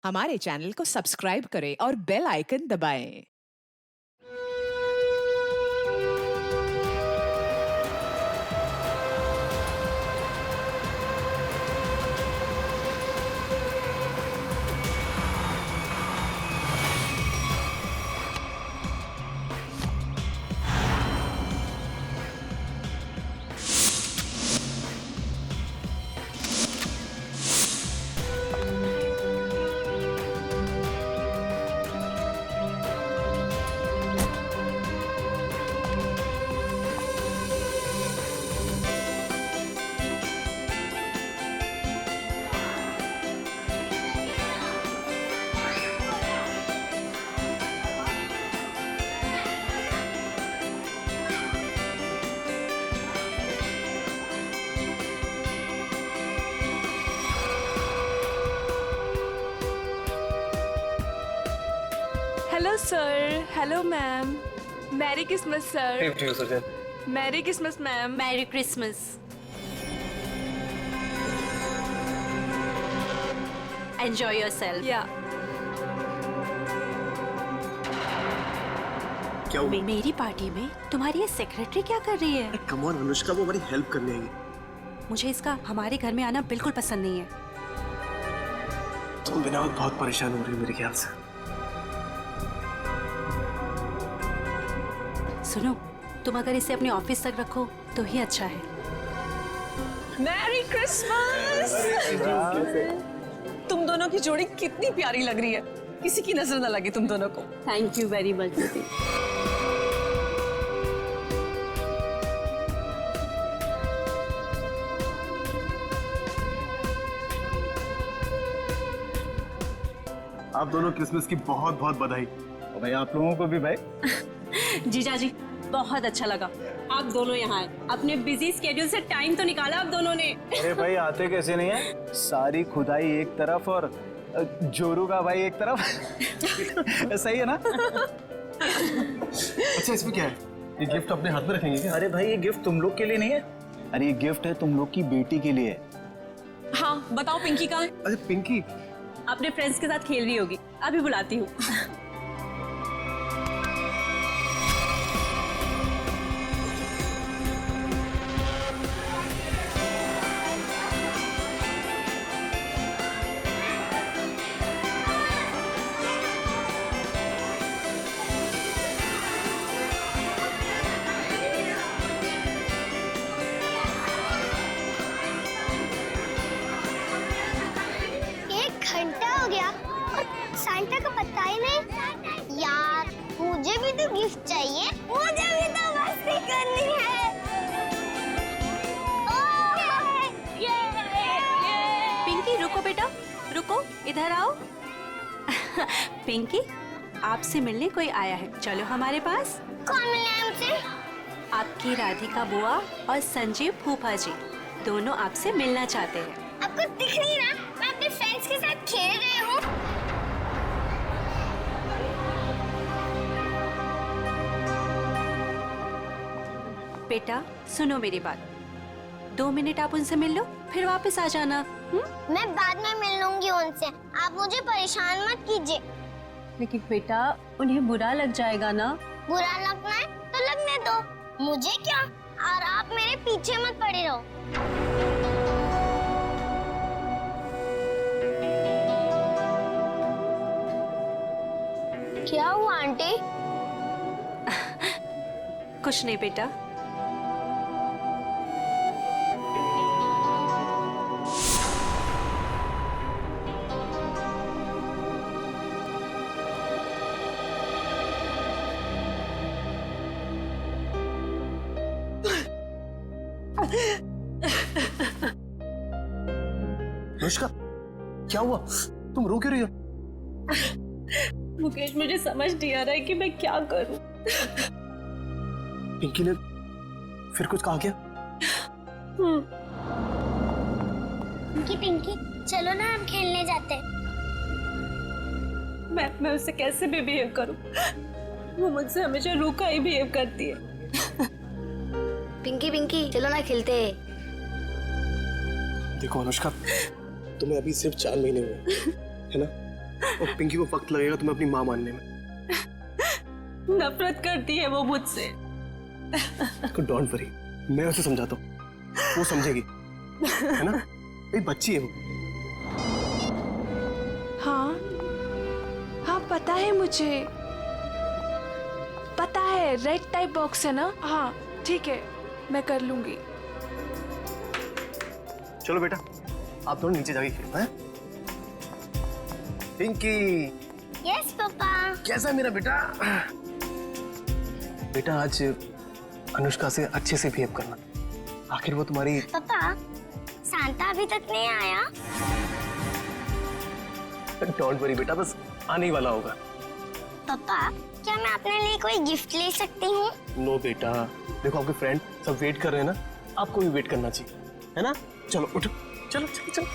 हमारे चैनल को सब्सक्राइब करें और बेल आइकन दबाएं। Hello sir, hello ma'am, merry Christmas sir. Same to you Sajan. Merry Christmas ma'am. Merry Christmas. Enjoy yourself. या क्या हुआ? मेरी पार्टी में तुम्हारी ये सेक्रेटरी क्या कर रही है? कम ऑन अनुष्का, वो हमारी हेल्प करने आई है। मुझे इसका हमारे घर में आना बिल्कुल पसंद नहीं है। तुम बिना वक्त बहुत परेशान हो रही हो मेरे ख्याल से। सुनो, तुम अगर इसे अपने ऑफिस तक रखो तो ही अच्छा है। Merry Christmas. तुम दोनों की जोड़ी कितनी प्यारी लग रही है, किसी की नजर न लगे तुम दोनों को। थैंक यू वेरी मच दीदी। आप दोनों क्रिसमस की बहुत बहुत बधाई। और भाई आप लोगों को भी भाई। जीजा जी, बहुत अच्छा लगा आप दोनों यहाँ आए। अपने बिजी स्केड्यूल से टाइम तो निकाला आप दोनों ने। अरे भाई आते कैसे नहीं है, सारी खुदाई एक तरफ और जोरू का भाई एक तरफ। सही है ना? अच्छा, इसमें क्या है? ये गिफ्ट अपने हाथ में रखेंगे क्या? अरे भाई ये गिफ्ट तुम लोग के लिए नहीं है, अरे ये गिफ्ट है तुम लोग की बेटी के लिए। हाँ बताओ, पिंकी कहाँ है? अरे पिंकी, अपने फ्रेंड्स के साथ खेल रही होगी, अभी बुलाती हूँ। एक घंटा हो गया और सांता का पता ही नहीं। यार मुझे भी तो गिफ्ट चाहिए, मुझे भी तो मस्ती करनी है। पिंकी रुको बेटा, रुको, इधर आओ। पिंकी, आपसे मिलने कोई आया है, चलो हमारे पास। कौन मिला है हमसे? आपकी राधिका बुआ और संजीव फूफा जी दोनों आपसे मिलना चाहते हैं। आपको दिख नहीं रहा मैं अपने फ्रेंड्स के साथ खेल रही हूँ। बेटा सुनो मेरी बात, 2 मिनट आप उनसे मिल लो, फिर वापस आ जाना। मैं बाद में मिल लूंगी उनसे, आप मुझे परेशान मत कीजिए। लेकिन बेटा उन्हें बुरा लग जाएगा ना। बुरा लगना है तो लगने दो, मुझे क्या। और आप मेरे पीछे मत पड़े रहो। क्या हुआ आंटी? कुछ नहीं बेटा। अनुष्का, क्या हुआ? तुम रो क्यों रही हो? मुकेश, मुझे समझ नहीं आ रहा है कि मैं क्या करूं। पिंकी ने फिर कुछ कहा क्या? पिंकी पिंकी चलो ना, हम खेलने जाते हैं। मैं उससे कैसे भी बिहेव करूं? वो मुझसे हमेशा रूखा ही बिहेव करती है। पिंकी पिंकी चलो ना खेलते हैं। देखो अनुष्का, तुम्हें अभी सिर्फ 4 महीने हुए, है ना? और पिंकी को वक्त लगेगा तुम्हें अपनी माँ मानने में। नफरत करती है वो मुझसे। डोंट वरी, मैं उसे समझाता हूँ, वो समझेगी, है ना? एक बच्ची है वो। हाँ हाँ पता है मुझे, पता है रेड टाइप बॉक्स है ना। हाँ ठीक है, मैं कर लूंगी। चलो बेटा, आप दोनों नीचे जाके खेलो, हैं? Pinky, yes papa. कैसा है मेरा बेटा? बेटा आज अनुष्का से अच्छे से बिहेव करना, आखिर वो तुम्हारी। पापा सांता अभी तक नहीं आया। डोंट वरी बेटा, बस आने ही वाला होगा। पापा क्या मैं अपने लिए कोई गिफ्ट ले सकती हूँ? नो बेटा, देखो आपके फ्रेंड सब वेट कर रहे हैं ना, आपको भी वेट करना चाहिए, है ना? चलो उठो, चलो चलो चलो।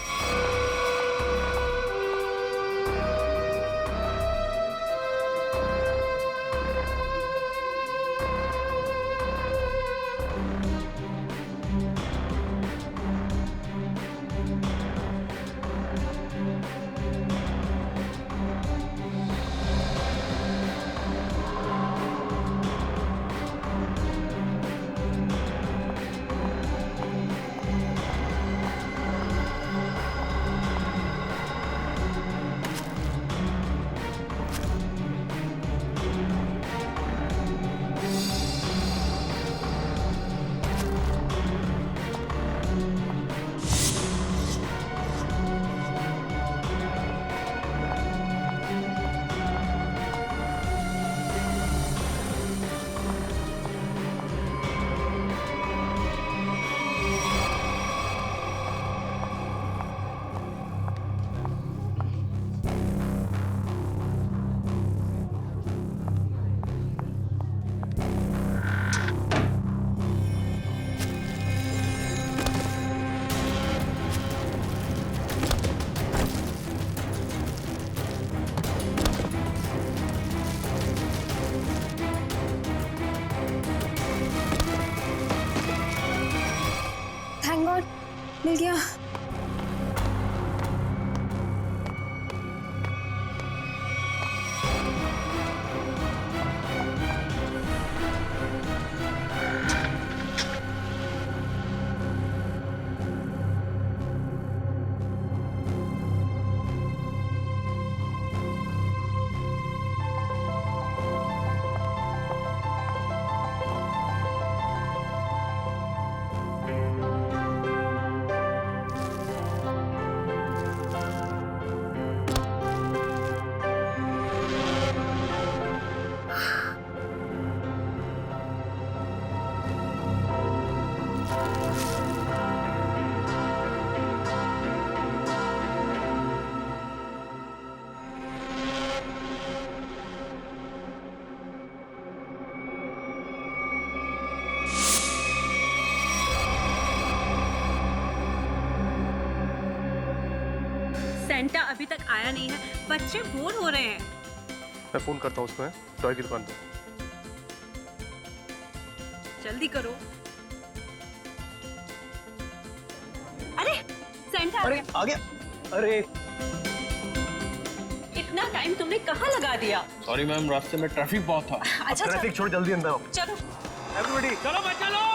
थैंक गॉड मिल गया। सेंटा अभी तक आया नहीं है, बच्चे बोर हो रहे हैं। मैं फोन करता हूँ उसको, टॉय की दुकान पे। जल्दी करो। अरे सेंटा आ अरे गया। आ गया। अरे इतना टाइम तुमने कहाँ लगा दिया? सॉरी मैम, रास्ते में ट्रैफिक बहुत था। अच्छा ट्रैफिक छोड़, जल्दी अंदर आओ। चलो। एवरीबॉडी चलो बच्चा लोग।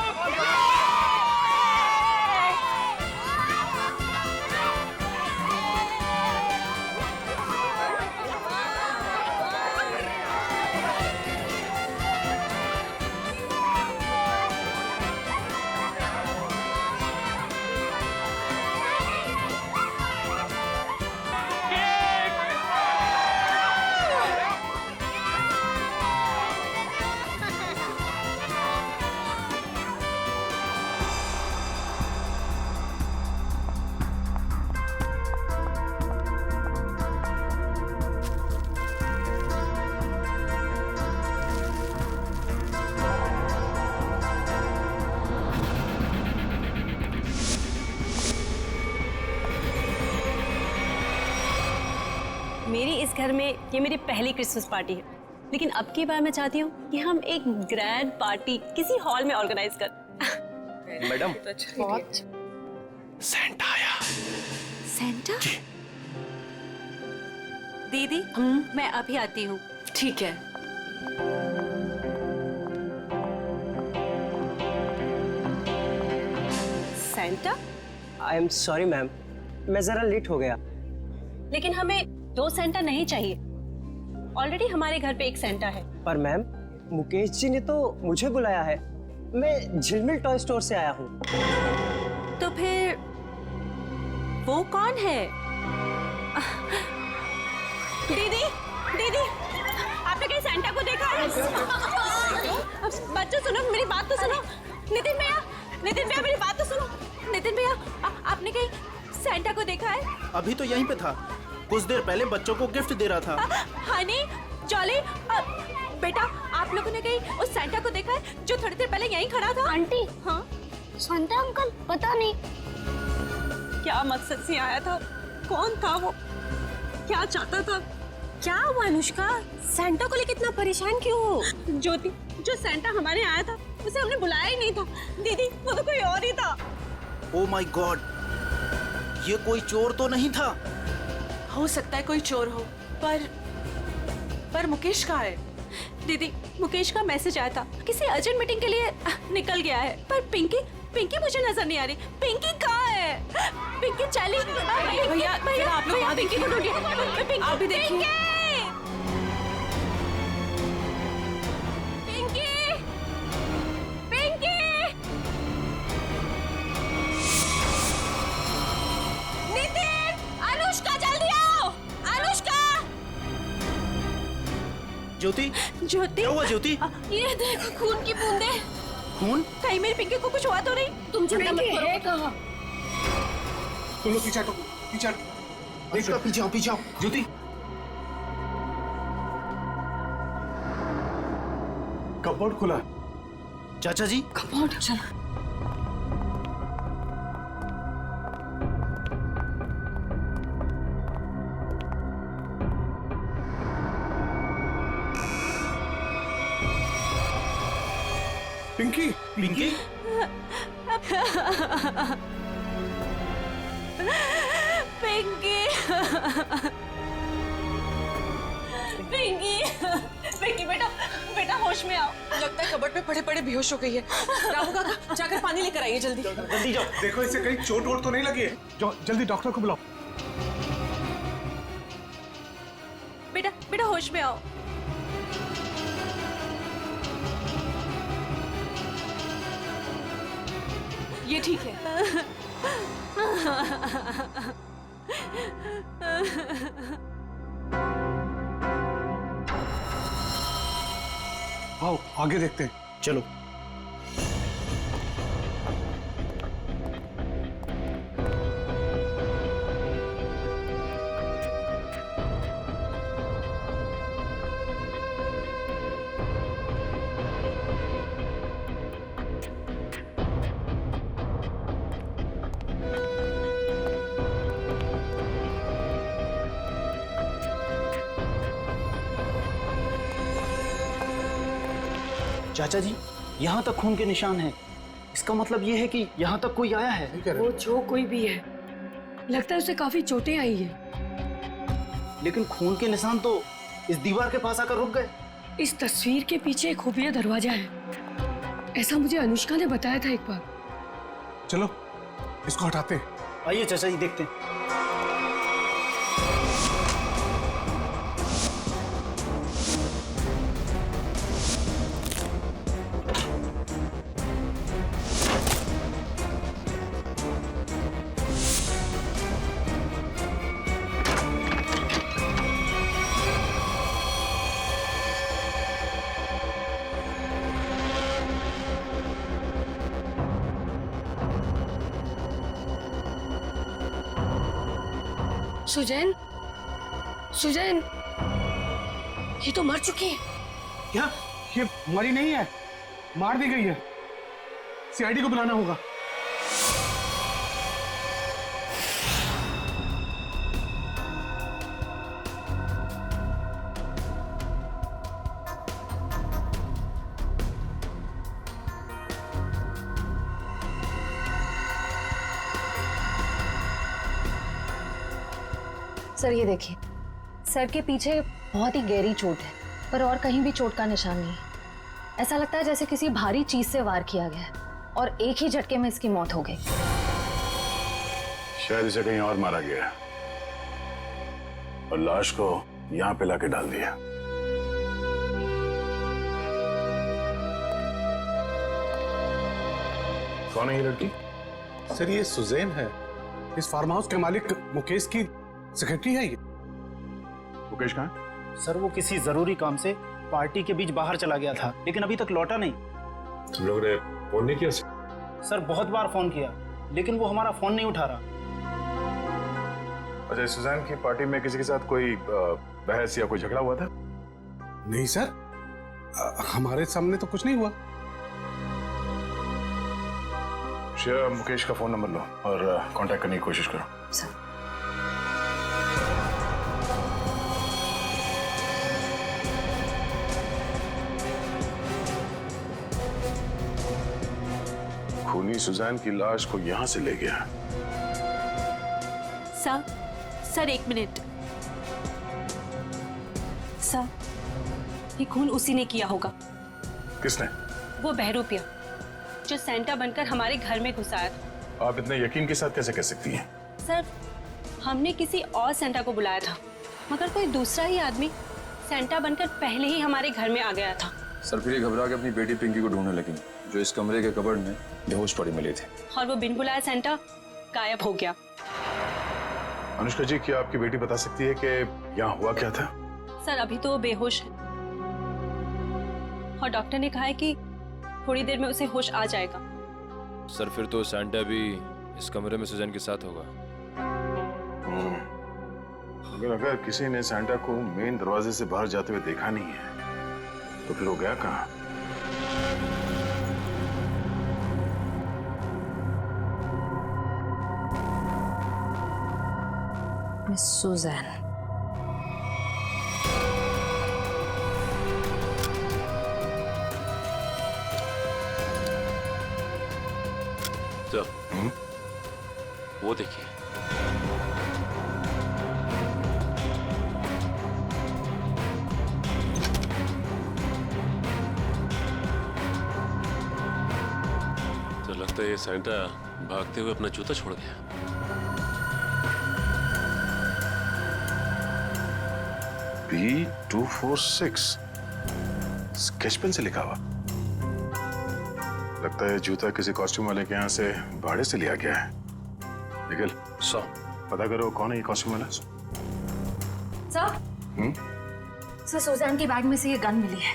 मेरी इस घर में ये मेरी पहली क्रिसमस पार्टी है, लेकिन अब की बार मैं चाहती हूँ कि हम एक ग्रैंड पार्टी किसी हॉल में ऑर्गेनाइज कर। मैडम, सेंटा आया। सेंटा? दीदी मैं अभी आती हूँ। ठीक है। Santa? I am sorry ma'am, मैं जरा लेट हो गया। लेकिन हमें 2 सेंटा नहीं चाहिए। ऑलरेडी हमारे घर पे एक सेंटा है। पर मैम, मुकेश जी ने तो मुझे बुलाया है। मैं झिलमिल टॉय स्टोर से आया हूँ। तो फिर वो कौन है? दीदी, दीदी, आपने कहीं सेंटा को देखा है? बच्चों सुनो, मेरी बात तो सुनो। नितिन भैया, मेरी बात तो सुनो। नितिन भैया, आपने कहीं सेंटा को देखा है? अभी तो यहीं पे था, कुछ देर पहले बच्चों को गिफ्ट दे रहा था। हनी, जॉली, बेटा आप लोगों ने कहीं उस सेंटा को देखा है जो थोड़ी देर पहले यहीं खड़ा था? आंटी, हाँ, सांता अंकल पता नहीं क्या मकसद से आया था? कौन था वो? क्या चाहता था? क्या हुआ अनुष्का? सेंटा को लेकर इतना परेशान क्यों हो? ज्योति, जो सेंटा हमारे आया था उसे हमने बुलाया ही नहीं था। दीदी, वो तो कोई और ही था। ओ माय गॉड, ये कोई चोर तो नहीं था? हो सकता है कोई चोर हो, पर मुकेश कहाँ है? दीदी, मुकेश का मैसेज आया था, किसी अर्जेंट मीटिंग के लिए निकल गया है। पर पिंकी मुझे नजर नहीं आ रही। पिंकी कहाँ है? पिंकी चली। भैया, आप लोग पिंकी को ढूंढिए। आप भी देखिए। पिंकी! नितिन! अनुष्का जल्दी आओ! अनुष्का! ज्योति, ज्योति? क्या हुआ ज्योति? ये देखो, खून की बूंदें। खून? कहीं मेरी पिंकी को कुछ हुआ तो नहीं? तुम चिंता मत करो। तुम लोग पीछे हटो, पीछे हटो। पीछे आओ, पीछे आओ। ज्योति, कपबोर्ड खुला है। चाचा जी, कपबोर्ड, चलो। पिंकी, पिंकी? पिंकी! पिंकी बेटा होश में आओ। लगता है कबर्ड पे पड़े पड़े बेहोश हो गई है। रामू काका, जाकर पानी लेकर आइए जल्दी। जल्दी जाओ। देखो इसे कहीं चोट वोट तो नहीं लगी है। जाओ जल्दी डॉक्टर को बुलाओ। बेटा होश में आओ। ये ठीक है। आओ आगे देखते हैं। चलो। चाचा जी, यहाँ तक खून के निशान हैं। इसका मतलब ये है कि यहाँ तक कोई आया है। वो जो कोई भी है, लगता है उसे काफी चोटें आई है। लेकिन खून के निशान तो इस दीवार के पास आकर रुक गए। इस तस्वीर के पीछे एक खुफिया दरवाजा है, ऐसा मुझे अनुष्का ने बताया था एक बार। चलो इसको हटाते हैं। आइए चाचा जी, देखते हैं। सुजैन, ये तो मर चुकी है। क्या ये मरी नहीं है, मार दी गई है। सीआईडी को बुलाना होगा। सर ये देखिए, सर के पीछे बहुत ही गहरी चोट है, पर और कहीं भी चोट का निशान नहीं। ऐसा लगता है जैसे किसी भारी चीज से वार किया गया है और एक ही झटके में इसकी मौत हो गई। शायद इसे कहीं और मारा गया और लाश को यहाँ पे लाके डाल दिया। कौन है ये लड़की? सर ये सुजैन है, इस फार्म हाउस के मालिक मुकेश की सेक्रेटरी है ये। मुकेश कहाँ है? सर वो किसी जरूरी काम से पार्टी के बीच बाहर चला गया था, लेकिन अभी तक लौटा नहीं। तुम लोग ने फोन नहीं किया? सर बहुत बार फोन किया, लेकिन वो हमारा फोन नहीं उठा रहा। अच्छा, सुजैन की पार्टी में किसी के साथ कोई बहस या कोई झगड़ा हुआ था? नहीं सर, हमारे सामने तो कुछ नहीं हुआ। श्रेया, मुकेश का फोन नंबर लो और कांटेक्ट करने की कोशिश करो। सर खूनी सुजैन की लाश को यहाँ से ले गया। Sir 1 minute. सर ये खून उसी ने किया होगा। किसने? वो बहरूपिया जो सेंटा बनकर हमारे घर में घुस आया था। आप इतने यकीन के साथ कैसे कह सकती हैं? सर हमने किसी और सेंटा को बुलाया था, मगर कोई दूसरा ही आदमी सेंटा बनकर पहले ही हमारे घर में आ गया था। सर फिर ये घबरा के अपनी बेटी पिंकी को ढूंढने लगी, जो इस कमरे के कबर्ड में बेहोश पड़ी मिली थी। और वो बिन बुलाया सेंटा गायब हो गया। अनुष्का जी, क्या आपकी बेटी बता सकती है कि यहाँ हुआ क्या था? सर अभी तो वो बेहोश है और डॉक्टर ने कहा है कि थोड़ी देर में उसे होश आ जाएगा। सर फिर तो सैंटा भी इस कमरे में सुजैन के साथ होगा। अगर किसी ने सैंटा को मेन दरवाजे से बाहर जाते हुए देखा नहीं है तो फिर वो गया कहाँ? Miss Suzanne. तो वो देखिए। तो लगता है ये सैंटा भागते हुए अपना जूता छोड़ गया। B246 स्केच पेन से लिखा हुआ। लगता है जूता किसी कॉस्ट्यूम वाले के यहाँ से भाड़े से लिया गया है। निखिल, पता करो कौन है ये कॉस्ट्यूम वाला। सर सुजैन के बैग में से ये गन मिली है।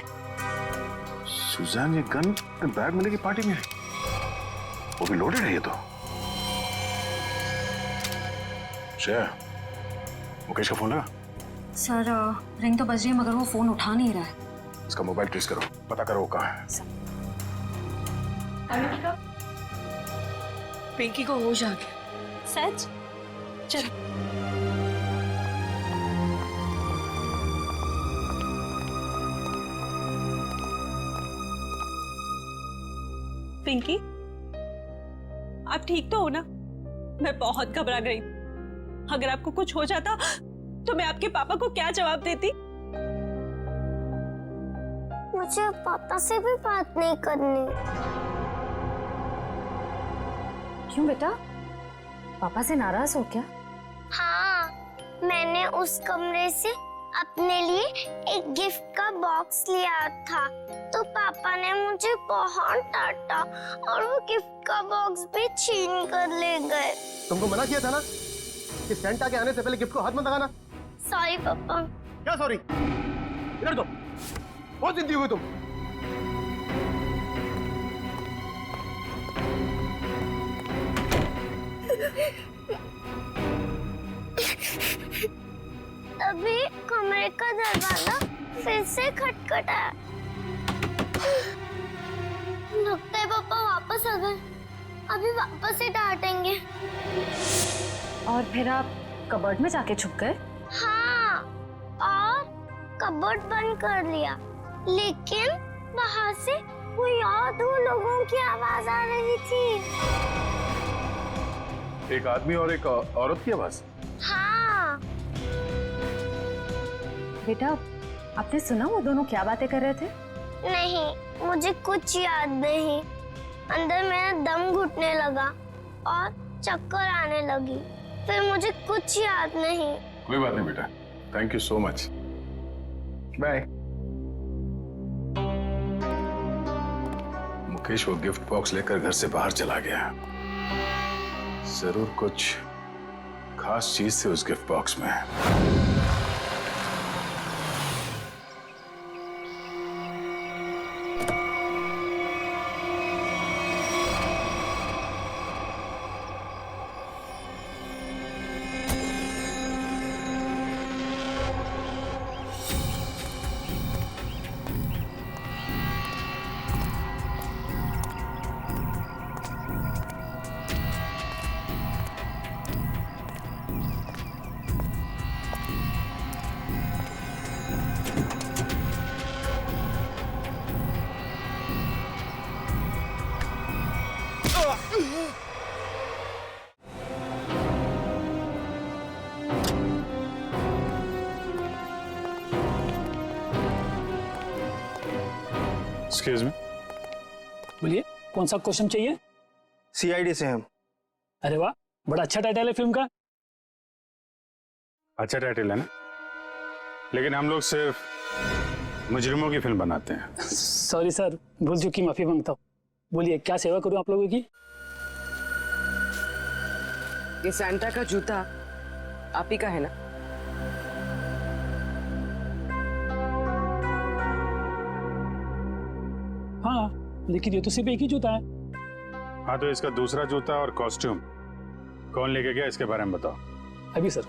सुजैन ये गन बैग मिलेगी पार्टी में? वो भी लोडेड है ये तो। श्रेया, मुकेश का फोन लगा? सर रिंग तो बज रही है मगर वो फोन उठा नहीं रहा है। इसका मोबाइल ट्रेस करो, पता करो वो कहाँ है। अनुष्का, पिंकी को होश आ गया। सच? चलो। पिंकी, आप ठीक तो हो ना? मैं बहुत घबरा गई। अगर आपको कुछ हो जाता तो मैं आपके पापा को क्या जवाब देती? मुझे पापा से भी बात नहीं करनी। क्यों बेटा, पापा से नाराज हो क्या? हाँ, मैंने उस कमरे से अपने लिए एक गिफ्ट का बॉक्स लिया था, तो पापा ने मुझे बहुत डांटा और वो गिफ्ट का बॉक्स भी छीन कर ले गए। तुमको मना किया था ना कि सेंटा के आने से पहले गिफ्ट को हाथ मत लगाना। सॉरी पापा। क्या सॉरी? इधर तो बहुत जिद्दी हुई तुम। तभी कमरे का दरवाजा फिर से खटखटाया। लगता है पापा वापस आ गए। अभी वापस से डांटेंगे। और फिर आप कबर्ड में जाके छुप गए? हाँ, और कबर्ड बंद कर लिया, लेकिन वहाँ से कोई और 2 लोगों की आवाज आ रही थी। एक आदमी और एक औरत की आवाज? हाँ। बेटा, आपने सुना वो दोनों क्या बातें कर रहे थे? नहीं, मुझे कुछ याद नहीं। अंदर मेरा दम घुटने लगा और चक्कर आने लगी। फिर मुझे कुछ याद नहीं। कोई बात नहीं बेटा, thank you so much, bye. Mukesh वो गिफ्ट बॉक्स लेकर घर से बाहर चला गया। जरूर कुछ खास चीज थी उस गिफ्ट बॉक्स में। एक्सक्यूज मी, बोलिए, कौन सा क्वेश्चन चाहिए? सीआईडी से हम। अरे वाह, बड़ा अच्छा टाइटल है फिल्म का। अच्छा टाइटल है ना, लेकिन हम लोग सिर्फ मुजरिमों की फिल्म बनाते हैं। सॉरी सर, भूल चुकी, माफी मांगता हूँ। बोलिए, क्या सेवा करूँ आप लोगों की? ये सैंटा का जूता आप ही का है ना? हाँ, लेकिन ये तो सिर्फ एक ही जूता है। हाँ, तो इसका दूसरा जूता और कॉस्ट्यूम कौन लेके गया, इसके बारे में बताओ। अभी सर।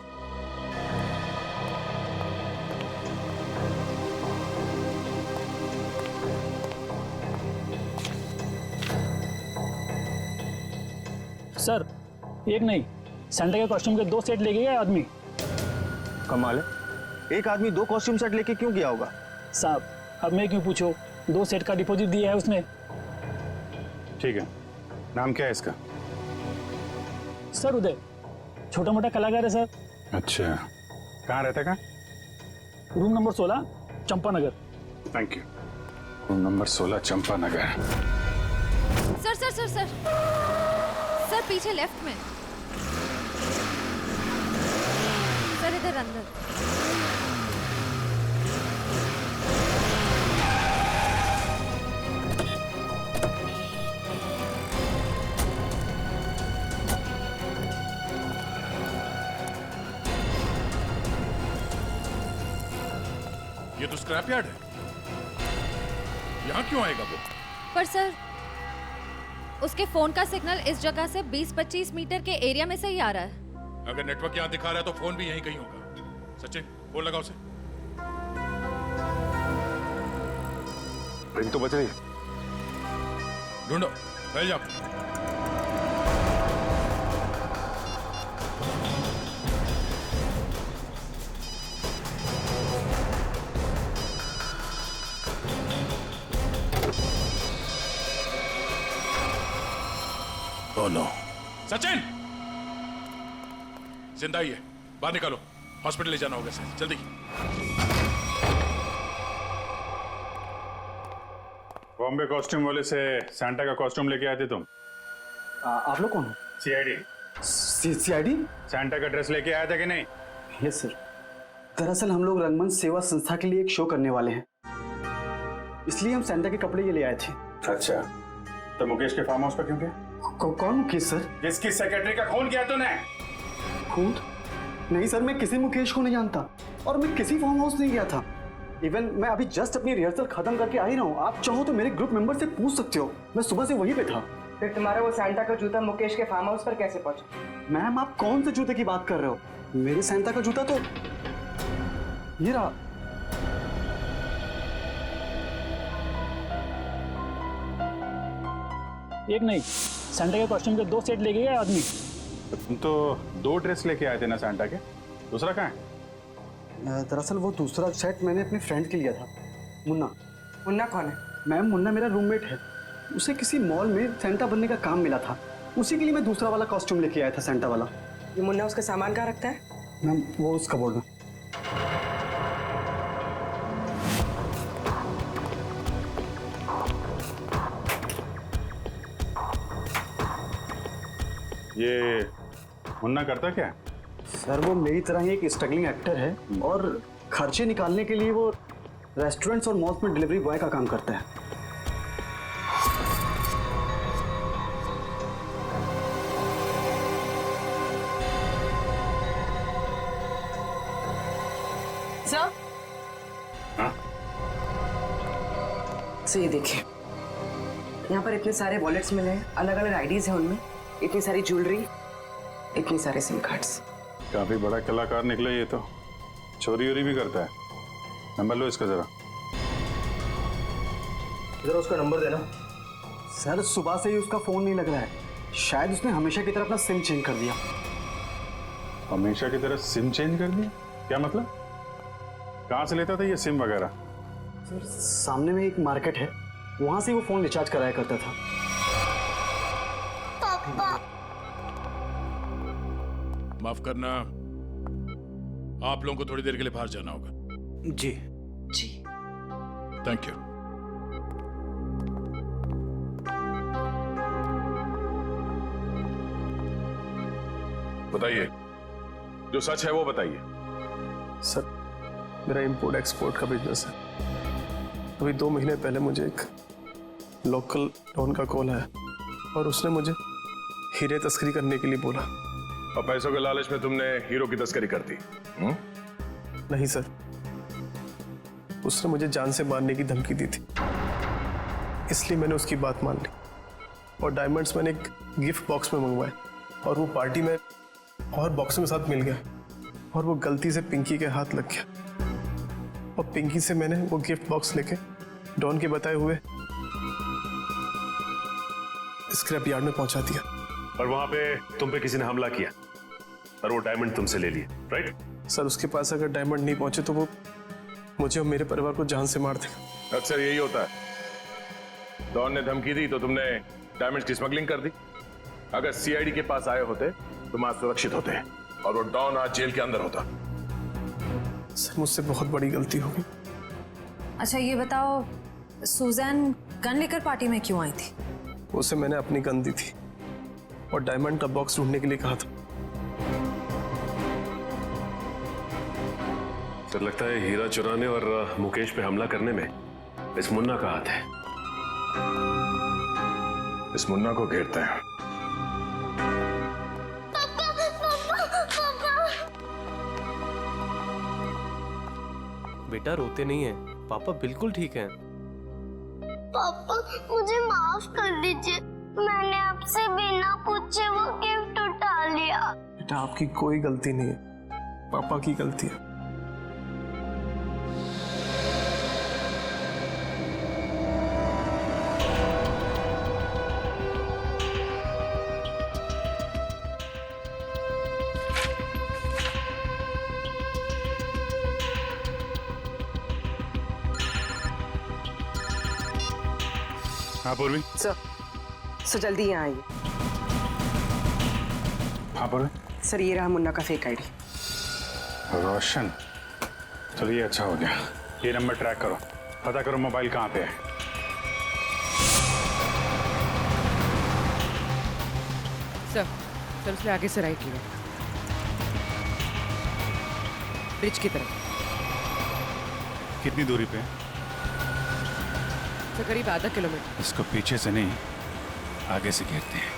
सर, एक नहीं, सैंटा के कॉस्ट्यूम के 2 सेट लेके गया आदमी। कमाल है, एक आदमी 2 कॉस्ट्यूम सेट लेके क्यों गया होगा? साहब, अब मैं क्यों पूछो, 2 सेट का डिपॉजिट दिया है उसने। ठीक है, नाम क्या है इसका? सर उदय, छोटा मोटा कलाकार है सर। अच्छा, कहाँ रहता है? Room number 16, Champanagar. Thank you. Room number 16, Champanagar. Sir sir sir sir sir, पीछे लेफ्ट में सर, इधर अंदर। ये तो स्क्रैप यार्ड है, यहाँ क्यों आएगा वो? पर सर, उसके फोन का सिग्नल इस जगह से 20-25 मीटर के एरिया में से ही आ रहा है। अगर नेटवर्क यहाँ दिखा रहा है तो फोन भी यहीं कहीं होगा। सचिन, फोन लगाओ उसे। रिंग तो बज रही है। ढूंढो, फैल जाओ। Oh no. सचिन, जिंदा ही है, बाहर निकालो, हॉस्पिटल ले जाना होगा इसे, जल्दी। बॉम्बे कॉस्ट्यूम वाले से सैंटा का कॉस्ट्यूम लेके आए थे तुम? आप लोग कौन हो? सीआईडी। सीआईडी? सैंटा का ड्रेस लेके आया था कि नहीं? यस सर, दरअसल हम लोग रंगमंच सेवा संस्था के लिए एक शो करने वाले हैं, इसलिए हम सैंटा के कपड़े ये ले आए थे। अच्छा, तो मुकेश के फार्म हाउस पर क्यों गए? कौन मुकेश सर? जिसकी सेक्रेटरी का खून किया तूने? खून? नहीं सर, मैं किसी मुकेश को नहीं जानता और मैं किसी फार्म हाउस नहीं गया था। इवन मैं अभी जस्ट अपनी रिहर्सल खत्म करके आ ही रहा हूँ। आप चाहो तो मेरे ग्रुप मेंबर से पूछ सकते हो, मैं सुबह से वहीं पे था। फिर तुम्हारा वो सैंटा का जूता मुकेश के फार्म हाउस पर कैसे पहुंचा? मैम, आप कौन से जूते की बात कर रहे हो? मेरे सैंटा का जूता तो ये रहा। एक नहीं, सैंटा के कॉस्ट्यूम के 2 सेट लेके गया आदमी। तुम तो 2 ड्रेस लेके आए थे ना सैंटा के, दूसरा कहाँ है? दरअसल वो दूसरा सेट मैंने अपने फ्रेंड के लिया था, मुन्ना। मुन्ना कौन है? मैम, मुन्ना मेरा रूममेट है। उसे किसी मॉल में सैंटा बनने का काम मिला था, उसी के लिए मैं दूसरा वाला कॉस्ट्यूम लेके आया था, सैंटा वाला। ये मुन्ना उसका सामान कहाँ रखता है? मैम, वो उस कबोर्ड में। ये मुन्ना करता क्या है? सर वो मेरी तरह ही एक स्ट्रगलिंग एक्टर है और खर्चे निकालने के लिए वो रेस्टोरेंट्स और मॉल्स में डिलीवरी बॉय का काम करता है। सर सर ये देखिए, यहाँ पर इतने सारे वॉलेट्स मिले हैं, अलग अलग आईडीज हैं उनमें, इतनी सारी ज्वेलरी, इतने सारे सिम कार्ड्स। काफी बड़ा कलाकार निकला ये तो। चोरी वोरी भी करता है। नंबर लो इसका जरा। जरा उसका नंबर देना। सर सुबह से ही उसका फोन नहीं लग रहा है, शायद उसने हमेशा की तरह अपना सिम चेंज कर दिया। हमेशा की तरह सिम चेंज कर दिया? क्या मतलब? कहाँ से लेता था ये सिम वगैरह? सर सामने में एक मार्केट है, वहां से वो फोन रिचार्ज कराया करता था। पापा माफ करना, आप लोगों को थोड़ी देर के लिए बाहर जाना होगा। जी जी थैंक यू। बताइए, जो सच है वो बताइए। सर मेरा इंपोर्ट एक्सपोर्ट का बिजनेस है। अभी 2 महीने पहले मुझे एक लोकल डॉन का कॉल आया और उसने मुझे हीरे तस्करी करने के लिए बोला। और पैसों के लालच में तुमने हीरो की तस्करी कर दी? नहीं सर, उसने मुझे जान से मारने की धमकी दी थी, इसलिए मैंने उसकी बात मान ली और डायमंड्स मैंने एक गिफ्ट बॉक्स में मंगवाए और वो पार्टी में और बॉक्सों के साथ मिल गया और वो गलती से पिंकी के हाथ लग गया और पिंकी से मैंने वो गिफ्ट बॉक्स लेके डॉन के बताए हुए स्क्रैप यार्ड में पहुंचा दिया। और वहां पे तुम पे किसी ने हमला किया और वो डायमंड तुमसे ले लिए, राइट? सर उसके पास अगर डायमंड नहीं पहुंचे तो वो मुझे और मेरे परिवार को जान से मार देगा। अक्सर यही होता है। डॉन ने धमकी दी तो तुमने डायमंड्स की स्मगलिंग कर दी। अगर सीआईडी के पास आए होते तुम आज सुरक्षित होते और वो डॉन आज जेल के अंदर होता। सर मुझसे बहुत बड़ी गलती हो गई। अच्छा ये बताओ, सुजैन गन लेकर पार्टी में क्यों आई थी? उसे मैंने अपनी गन दी थी और डायमंड का बॉक्स ढूंढने के लिए कहा था। तो लगता है हीरा चुराने और मुकेश पे हमला करने में इस मुन्ना का हाथ है। इस मुन्ना को घेरते हैं। बेटा रोते नहीं है, पापा बिल्कुल ठीक हैं। पापा मुझे माफ कर दीजिए, मैंने आपसे बिना पूछे वो गिफ्ट उठा लिया। बेटा आपकी कोई गलती नहीं है, पापा की गलती है। हाँ पूर्वी। सर जल्दी यहाँ आइए। हाँ पूर्वी। सर ये रहा मुन्ना का फेक आईडी। रोशन, चलो ये अच्छा हो गया। ये नंबर ट्रैक करो, पता करो मोबाइल कहाँ पे है। सर उसने आगे से राइट लिया, ब्रिज की तरफ। कितनी दूरी पे है? सर करीब आधा किलोमीटर। इसको पीछे से नहीं, आगे से घेरते हैं।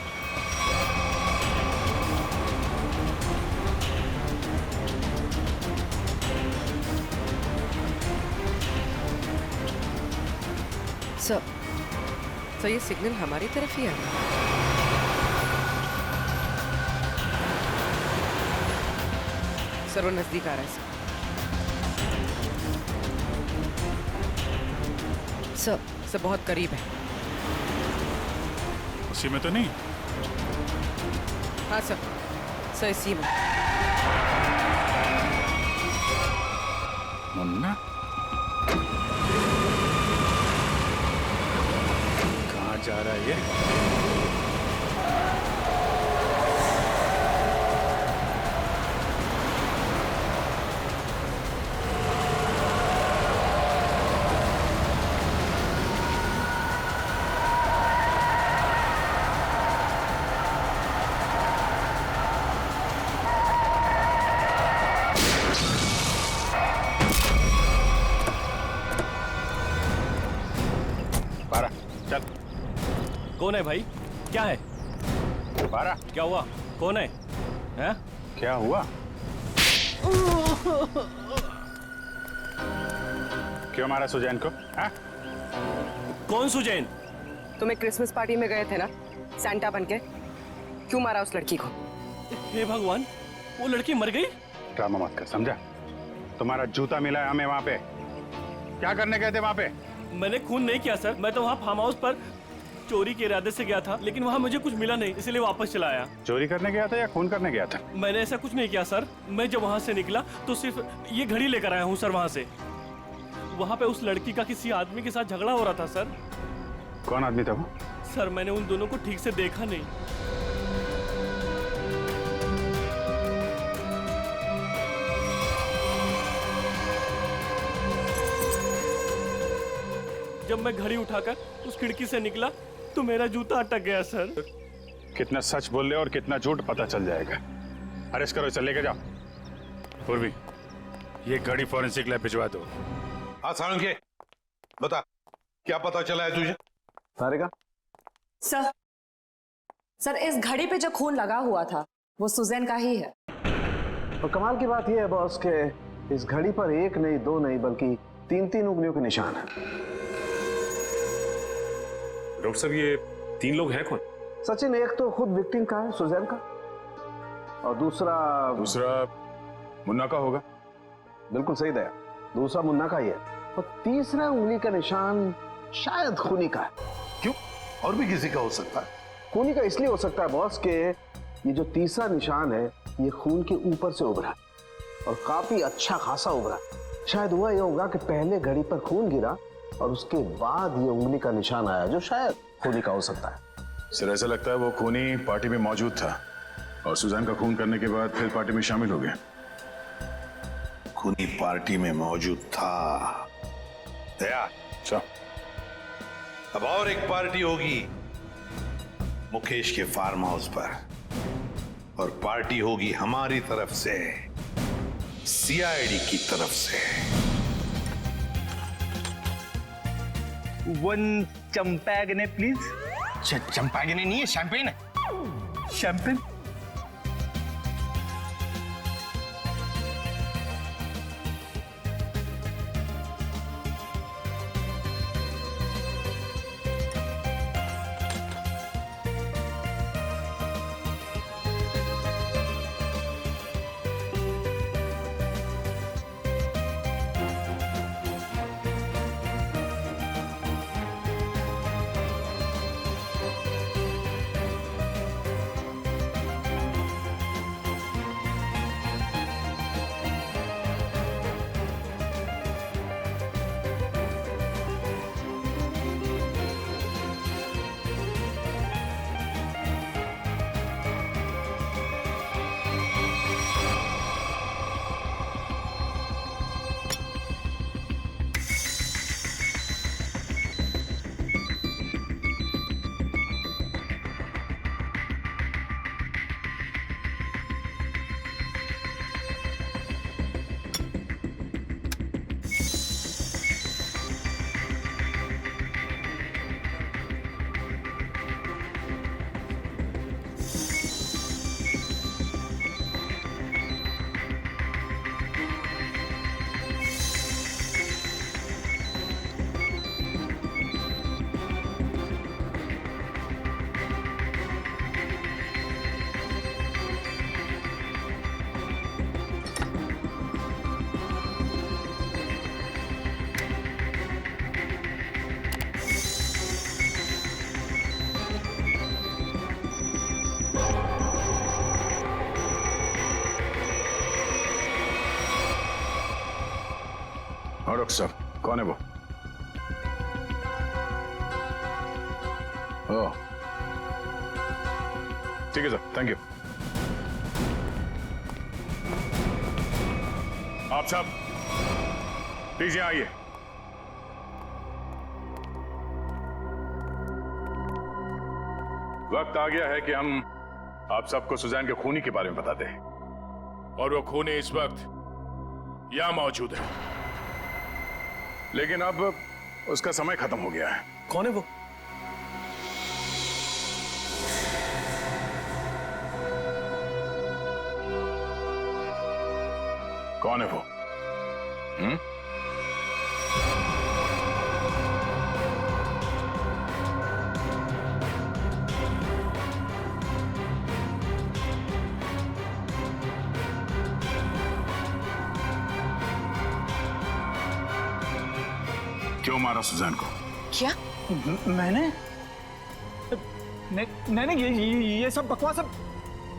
सर ये सिग्नल हमारी तरफ ही आ रहा है। सर वो नजदीक आ रहा है। सर बहुत करीब है। उसी में तो नहीं? हाँ सर इसी में। मुन्ना कहाँ जा रहा है ये? कौन है भाई? क्या है? बारा, क्या हुआ? कौन है? हैं? क्या हुआ? क्यों मारा सुजैन को? हाँ? कौन सुजैन? तुम एक क्रिसमस पार्टी में गए थे ना सैंटा बनके, क्यों मारा उस लड़की को? हे भगवान, वो लड़की मर गई? ड्रामा मत कर, समझा? तुम्हारा जूता मिला है हमें वहां पे। क्या करने गए थे वहां पे? मैंने खून नहीं किया सर, मैं तो वहाँ फार्म हाउस पर चोरी के इरादे से गया था, लेकिन वहाँ मुझे कुछ मिला नहीं, इसलिए वापस चला आया। चोरी करने गया था या खून करने गया था? मैंने ऐसा कुछ नहीं किया सर। मैं जब वहाँ से निकला तो सिर्फ ये घड़ी लेकर आया हूँ सर वहाँ से। वहाँ पे उस लड़की का किसी आदमी के साथ झगड़ा हो रहा था सर। कौन आदमी था वो? सर मैंने उन दोनों को ठीक से देखा नहीं। जब मैं घड़ी उठाकर उस खिड़की से निकला तो मेरा जूता अटक गया सर। कितना सच बोल रहे हो और कितना झूठ पता चल जाएगा। अरेस्ट करो, चल लेके जाओ। पूर्वी, ये घड़ी फॉरेंसिक लैब भिजवा दो। हाँ सारंगे, बता क्या पता चला है तुझे? सारेगा सर इस घड़ी पे जो खून लगा हुआ था वो सुजैन का ही है। और कमाल की बात यह है बॉस के इस घड़ी पर एक नहीं, दो नहीं, बल्कि 3-3 उंगलियों के निशान है। डॉक्टर साहब, ये 3 लोग हैं कौन? सचिन, एक तो खुद विक्टिम का है, सुजैन का, और दूसरा मुन्ना का होगा। बिल्कुल सही दया, दूसरा मुन्ना का ही है, और तीसरा उंगली का निशान शायद खूनी का है। क्यों? और भी किसी का हो सकता है? खूनी का इसलिए हो सकता है बॉस के ये जो तीसरा निशान है ये खून के ऊपर से उभरा और काफी अच्छा खासा उभरा। शायद हुआ यह होगा कि पहले घड़ी पर खून गिरा और उसके बाद ये उंगली का निशान आया, जो शायद खूनी का हो सकता है। सर ऐसा लगता है वो खूनी पार्टी में मौजूद था और सुजैन का खून करने के बाद फिर पार्टी में शामिल हो गया। खूनी पार्टी में मौजूद था। दया, अच्छा, अब और एक पार्टी होगी मुकेश के फार्म हाउस पर, और पार्टी होगी हमारी तरफ से, सीआईडी की तरफ से। 1 चंपागने प्लीज। चंपागने नहीं है, शैंपेन है। शैंपेन? हाँ डॉक्टर साहब, कौन है वो? ओह, ठीक है सर, थैंक यू। आप साहब प्लीज यहाँ आइए। वक्त आ गया है कि हम आप सबको सुजैन के खूनी के बारे में बता दें, और वो खूनी इस वक्त यहां मौजूद है, लेकिन अब उसका समय खत्म हो गया है। कौन है वो? कौन है वो? क्यों मारा सुजैन को? क्या? मैंने नहीं ये सब बकवास।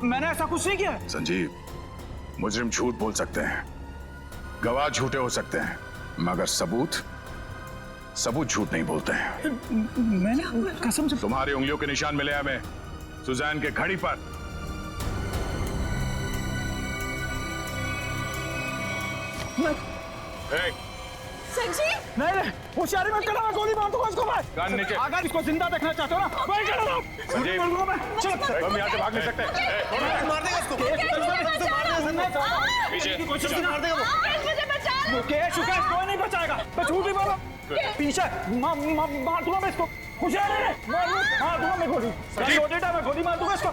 मैंने ऐसा कुछ नहीं किया। संजीव, मुजरिम झूठ बोल सकते हैं, गवाह झूठे हो सकते हैं, मगर सबूत झूठ नहीं बोलते हैं। मैंने कसम से। तुम्हारी उंगलियों के निशान मिले हमें सुजैन के घड़ी पर। संजीव नहीं, होशियारी मत करना, मैं गोली मार दूंगा इसको। मैं गन नीचे। अगर इसको जिंदा देखना चाहते हो ना, वही करो ना। संजीव, हम यहाँ से भाग नहीं सकते। मार देगा इसको। मुकेश कोई नहीं बचाएगा, मैं झूठ ही बोला। पीछे मार दूंगा मैं इसको। होशियारी मार दूंगा मैं गोली। मैं गोली मार दूंगा इसको।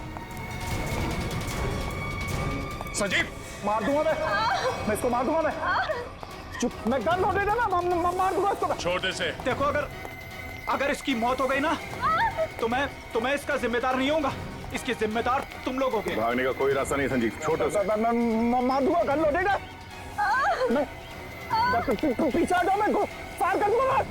संजीव, मार दूंगा मैं इसको मार दूंगा मैं। चुप, मैं गन लोडे देना, मार दूंगा इसको। छोड़ दे से। देखो, अगर इसकी मौत हो गई ना, तो मैं इसका जिम्मेदार नहीं होऊंगा। इसके जिम्मेदार तुम लोग होगे। भागने का कोई रास्ता नहीं संजीव, छोड़ दे। मैं मार दूंगा, गन लोडेगा। मैं पीछे आ जाओ, मैं फायर कर दूंगा।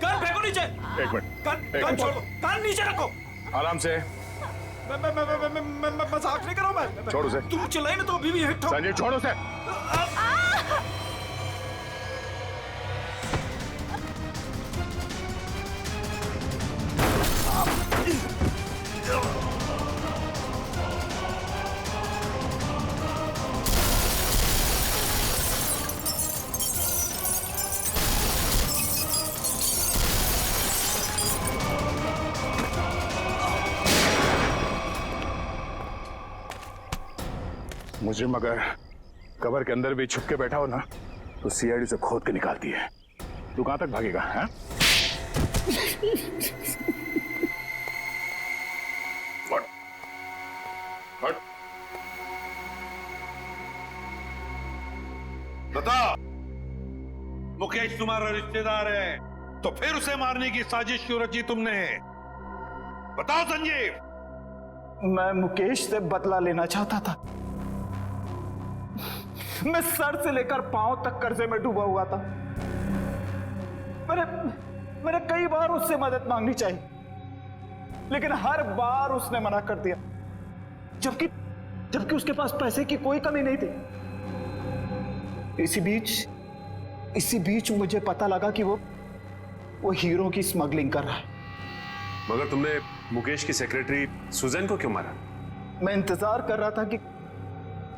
गन फेंको नीचे। एक मिनट, गन छोड़ो, गन नीचे रखो। आराम से। मैं मजाक नहीं कर रहा हूं। छोड़ो से। तुम चिल्लाई ना तो अभी भी हिट हो। संजीव छोड़ो से। मुझे मगर कवर के अंदर भी छुप के बैठा हो ना, तो सीआईडी से खोद के निकालती है। तू कहां तक भागेगा? हैं? हट। बता, मुकेश तुम्हारा रिश्तेदार है, तो फिर उसे मारने की साजिश क्यों रची तुमने? बताओ संजीव। मैं मुकेश से बदला लेना चाहता था। मैं सर से लेकर पांव तक कर्जे में डूबा हुआ था। मैंने कई बार उससे मदद मांगनी चाहिए, लेकिन हर बार उसने मना कर दिया, जबकि उसके पास पैसे की कोई कमी नहीं थी। इसी बीच मुझे पता लगा कि वो हीरो की स्मगलिंग कर रहा है। मगर तुमने मुकेश की सेक्रेटरी सुजैन को क्यों मारा? मैं इंतजार कर रहा था कि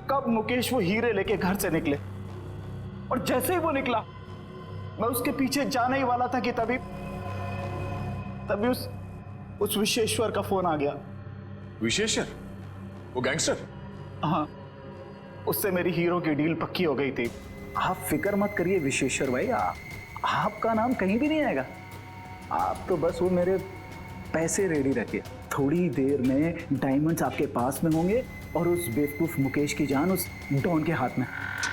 कब मुकेश वो हीरे लेके घर से निकले, और जैसे ही वो निकला, मैं उसके पीछे जाने ही वाला था कि तभी उस विशेश्वर का फोन आ गया। विशेश्वर? वो गैंगस्टर? हाँ, उससे मेरी हीरो की डील पक्की हो गई थी। आप फिक्र मत करिए विशेश्वर भाई, आपका नाम कहीं भी नहीं आएगा। आप तो बस वो मेरे पैसे रेडी रखिए, थोड़ी देर में डायमंड्स आपके पास में होंगे और उस बेवकूफ मुकेश की जान उस डॉन के हाथ में।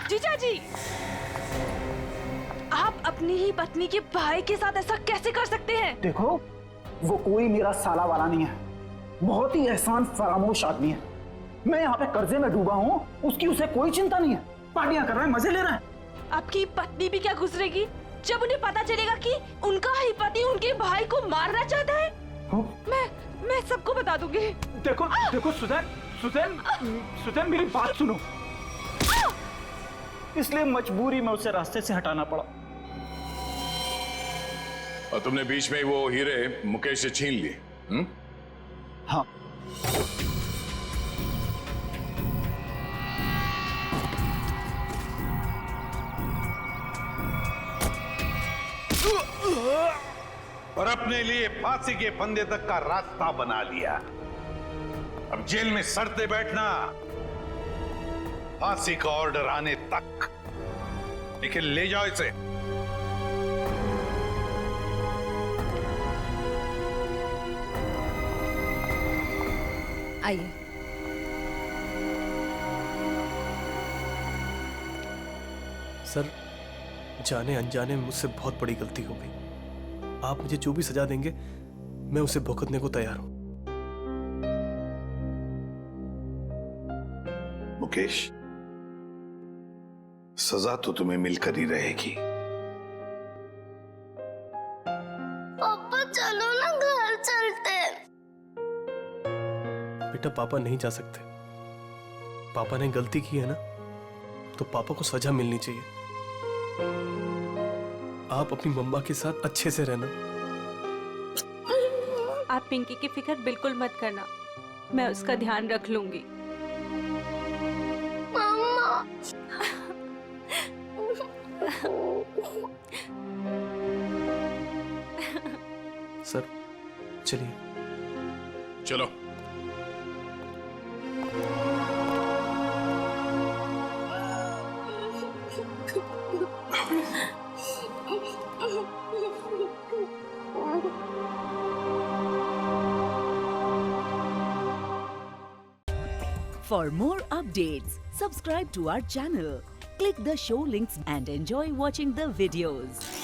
जीजा जी, आप अपनी ही पत्नी के भाई के साथ ऐसा कैसे कर सकते हैं? देखो, वो कोई मेरा साला वाला नहीं है, बहुत ही एहसान फरामोश आदमी है। मैं यहाँ पे कर्जे में डूबा हूँ, उसकी उसे कोई चिंता नहीं है, पार्टियां कर रहा है, मजे ले रहा है। आपकी पत्नी भी क्या गुजरेगी जब उन्हें पता चलेगा कि उनका ही पति उनके भाई को मारना चाहता है? मैं सबको बता दूंगी। देखो सुजैन मेरी बात सुनो। इसलिए मजबूरी में उसे रास्ते से हटाना पड़ा। और तुमने बीच में ही वो हीरे मुकेश से छीन लिए? हाँ। और अपने लिए फांसी के फंदे तक का रास्ता बना लिया। अब जेल में सड़ते बैठना, फांसी का ऑर्डर आने तक। लेकिन ले जाओ इसे। आइए। सर, जाने अनजाने में मुझसे बहुत बड़ी गलती हो गई। आप मुझे जो भी सजा देंगे मैं उसे भुगतने को तैयार हूं। मुकेश, सजा तो तुम्हें मिलकर ही रहेगी। पापा चलो ना, घर चलते। बेटा, पापा नहीं जा सकते। पापा ने गलती की है ना, तो पापा को सजा मिलनी चाहिए। आप अपनी मम्मा के साथ अच्छे से रहना। आप पिंकी की फिक्र बिल्कुल मत करना, मैं उसका ध्यान रख लूंगी। मम्मा। सर, चलिए। चलो। For more updates, subscribe to our channel, click the show links and enjoy watching the videos.